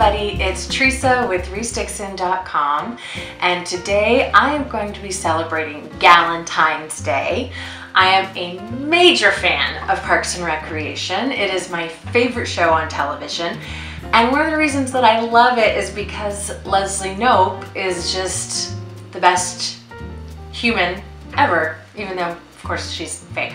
everybody, it's Teresa with restixin.com, and today I am going to be celebrating Galentine's Day. I am a major fan of Parks and Recreation. It is my favorite show on television, and one of the reasons that I love it is because Leslie Knope is just the best human ever, even though of course she's fake.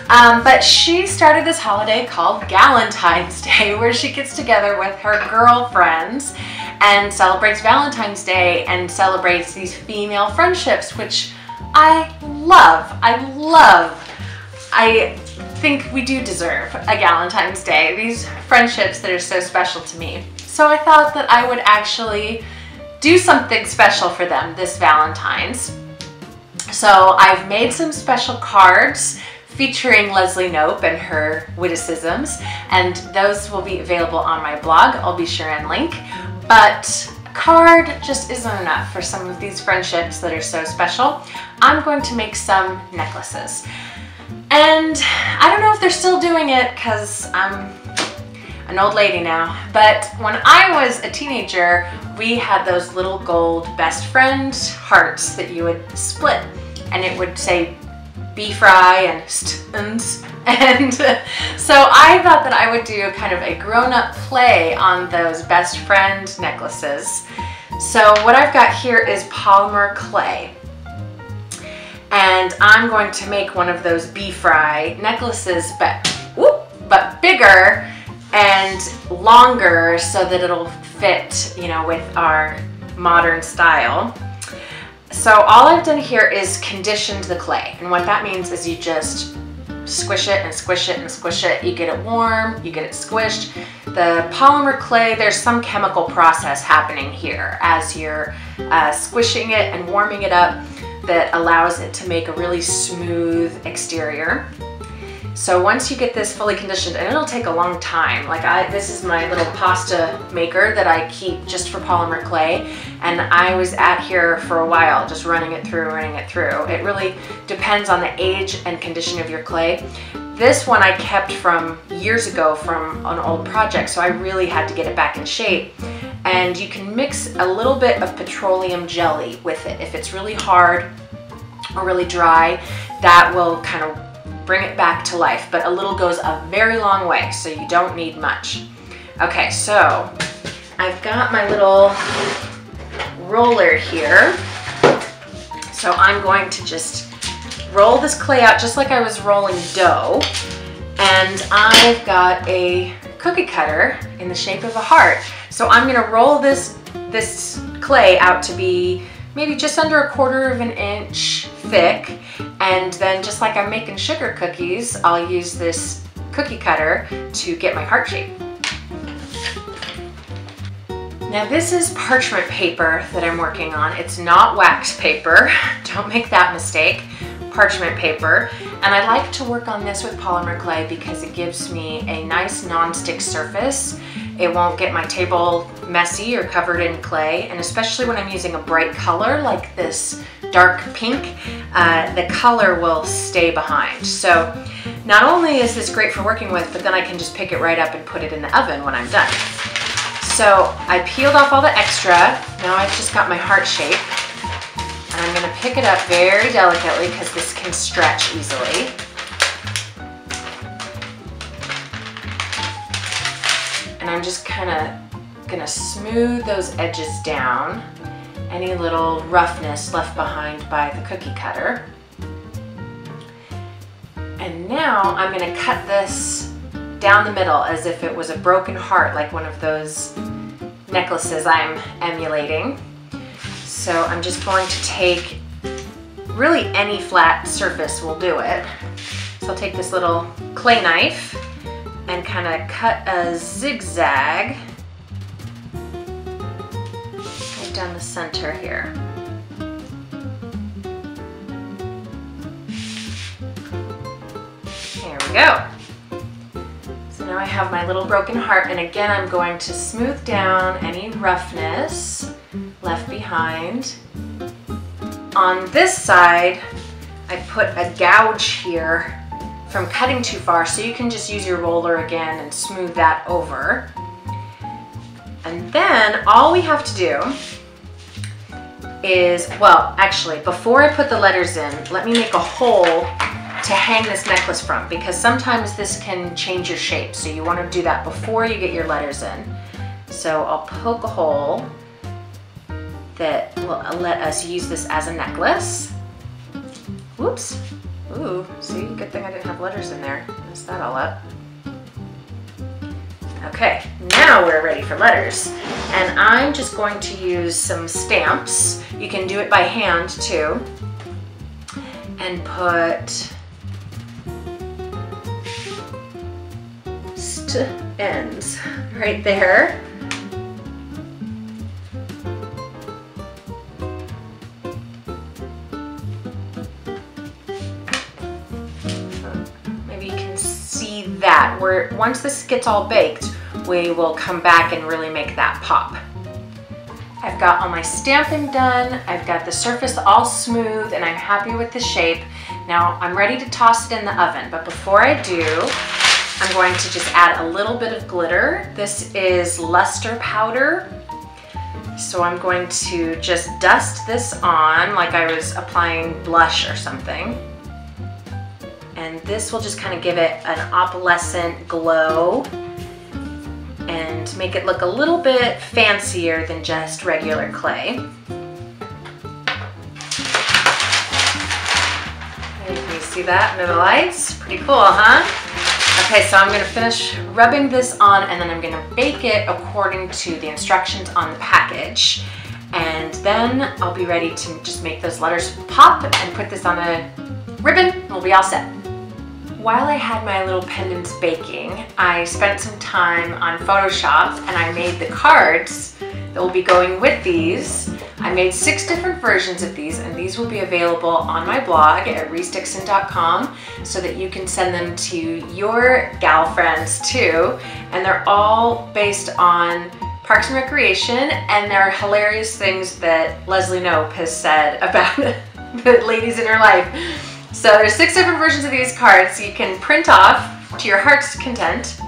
But she started this holiday called Galentine's Day, where she gets together with her girlfriends and celebrates Valentine's Day and celebrates these female friendships, which I love. I think we do deserve a Galentine's Day, these friendships that are so special to me. So I thought that I would actually do something special for them this Valentine's. So I've made some special cards featuring Leslie Knope and her witticisms, and those will be available on my blog. I'll be sure and link. But a card just isn't enough for some of these friendships that are so special. I'm going to make some necklaces. And I don't know if they're still doing it because I'm an old lady now, but when I was a teenager, we had those little gold best friend hearts that you would split, and it would say be fry and stns. And so I thought that I would do kind of a grown-up play on those best friend necklaces. So what I've got here is polymer clay, and I'm going to make one of those bee fry necklaces, but bigger and longer so that it'll fit, you know, with our modern style. So all I've done here is conditioned the clay, and what that means is you just squish it and squish it and squish it. You get it warm, you get it squished. The polymer clay, there's some chemical process happening here as you're squishing it and warming it up that allows it to make a really smooth exterior. So once you get this fully conditioned, and it'll take a long time, this is my little pasta maker that I keep just for polymer clay, and I was at here for a while just running it through. It really depends on the age and condition of your clay. This one I kept from years ago from an old project, so I really had to get it back in shape. And you can mix a little bit of petroleum jelly with it. If it's really hard or really dry, that will kind of bring it back to life, but a little goes a very long way, so you don't need much. Okay, so I've got my little roller here. So I'm going to just roll this clay out just like I was rolling dough, and I've got a cookie cutter in the shape of a heart. So I'm gonna roll this clay out to be maybe just under 1/4 of an inch thick, and then just like I'm making sugar cookies, I'll use this cookie cutter to get my heart shape. Now this is parchment paper that I'm working on. It's not wax paper, don't make that mistake, parchment paper. And I like to work on this with polymer clay because it gives me a nice non-stick surface. It won't get my table messy or covered in clay, and especially when I'm using a bright color like this dark pink, the color will stay behind. So not only is this great for working with, but then I can just pick it right up and put it in the oven when I'm done. So I peeled off all the extra. Now I've just got my heart shape, and I'm gonna pick it up very delicately because this can stretch easily. And I'm just kind of gonna smooth those edges down, any little roughness left behind by the cookie cutter. And now I'm gonna cut this down the middle as if it was a broken heart, like one of those necklaces I'm emulating. So I'm just going to take, really any flat surface will do it. So I'll take this little clay knife and kind of cut a zigzag right down the center here. There we go. So now I have my little broken heart, and again I'm going to smooth down any roughness left behind. On this side, I put a gouge here from cutting too far, so you can just use your roller again and smooth that over. And then all we have to do is, well, actually, before I put the letters in, let me make a hole to hang this necklace from, because sometimes this can change your shape. So you want to do that before you get your letters in. So I'll poke a hole that will let us use this as a necklace. Whoops. Ooh, see, good thing I didn't have letters in there. Messed that all up. Okay, now we're ready for letters. And I'm just going to use some stamps. You can do it by hand too. And put ends right there. Maybe you can see that. Once this gets all baked, we will come back and really make that pop. I've got all my stamping done. I've got the surface all smooth and I'm happy with the shape. Now I'm ready to toss it in the oven, but before I do, I'm going to just add a little bit of glitter. This is luster powder. So I'm going to just dust this on like I was applying blush or something. And this will just kind of give it an opalescent glow and make it look a little bit fancier than just regular clay. And can you see that under the lights? Pretty cool, huh? Okay, so I'm going to finish rubbing this on and then I'm going to bake it according to the instructions on the package. And then I'll be ready to just make those letters pop and put this on a ribbon and we'll be all set. While I had my little pendants baking, I spent some time on Photoshop and I made the cards that will be going with these. I made 6 different versions of these and these will be available on my blog at reesedixon.com so that you can send them to your gal friends too. And they're all based on Parks and Recreation and they're hilarious things that Leslie Knope has said about the ladies in her life. So there's 6 different versions of these cards you can print off to your heart's content.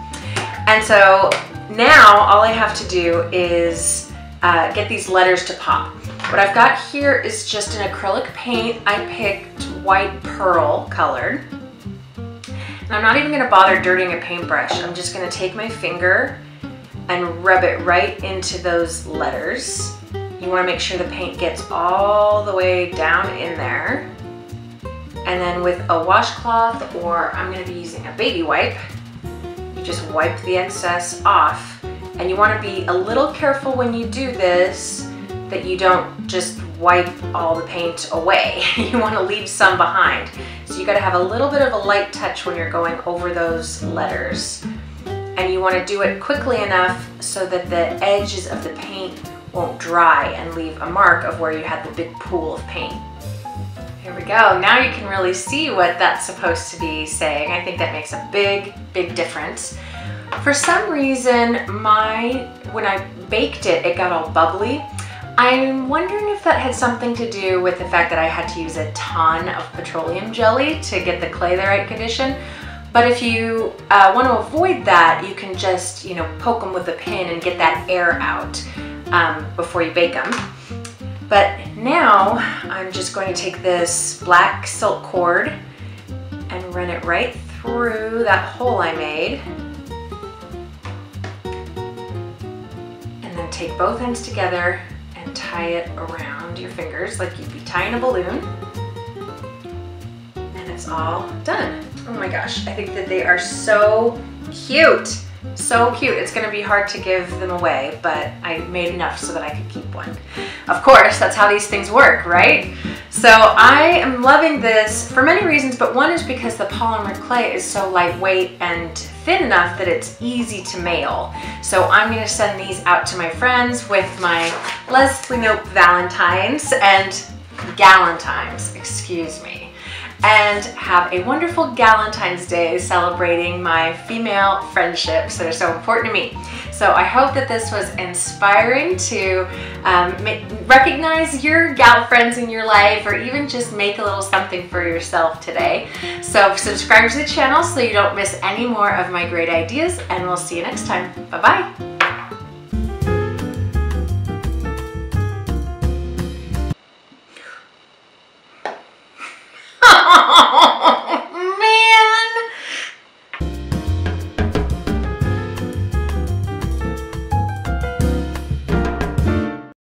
And so now all I have to do is get these letters to pop. What I've got here is just an acrylic paint. I picked white pearl colored. And I'm not even gonna bother dirtying a paintbrush. I'm just gonna take my finger and rub it right into those letters. You wanna make sure the paint gets all the way down in there. And then with a washcloth, or I'm going to be using a baby wipe, you just wipe the excess off. And you want to be a little careful when you do this that you don't just wipe all the paint away. You want to leave some behind. So you got to have a little bit of a light touch when you're going over those letters. And you want to do it quickly enough so that the edges of the paint won't dry and leave a mark of where you had the big pool of paint. Here we go. Now you can really see what that's supposed to be saying. I think that makes a big, big difference. For some reason, when I baked it, it got all bubbly. I'm wondering if that had something to do with the fact that I had to use a ton of petroleum jelly to get the clay the right condition. But if you want to avoid that, you can just, poke them with a pin and get that air out before you bake them. But now I'm just going to take this black silk cord and run it right through that hole I made. And then take both ends together and tie it around your fingers like you'd be tying a balloon. And it's all done. Oh my gosh, I think that they are so cute. So cute. It's going to be hard to give them away, but I made enough so that I could keep one. Of course, that's how these things work, right? So I am loving this for many reasons, but one is because the polymer clay is so lightweight and thin enough that it's easy to mail. So I'm going to send these out to my friends with my Leslie Knope Valentines and Galentines, excuse me. And have a wonderful Galentine's Day celebrating my female friendships that are so important to me. So I hope that this was inspiring to recognize your gal friends in your life, or even just make a little something for yourself today. So subscribe to the channel so you don't miss any more of my great ideas, and we'll see you next time. Bye-bye.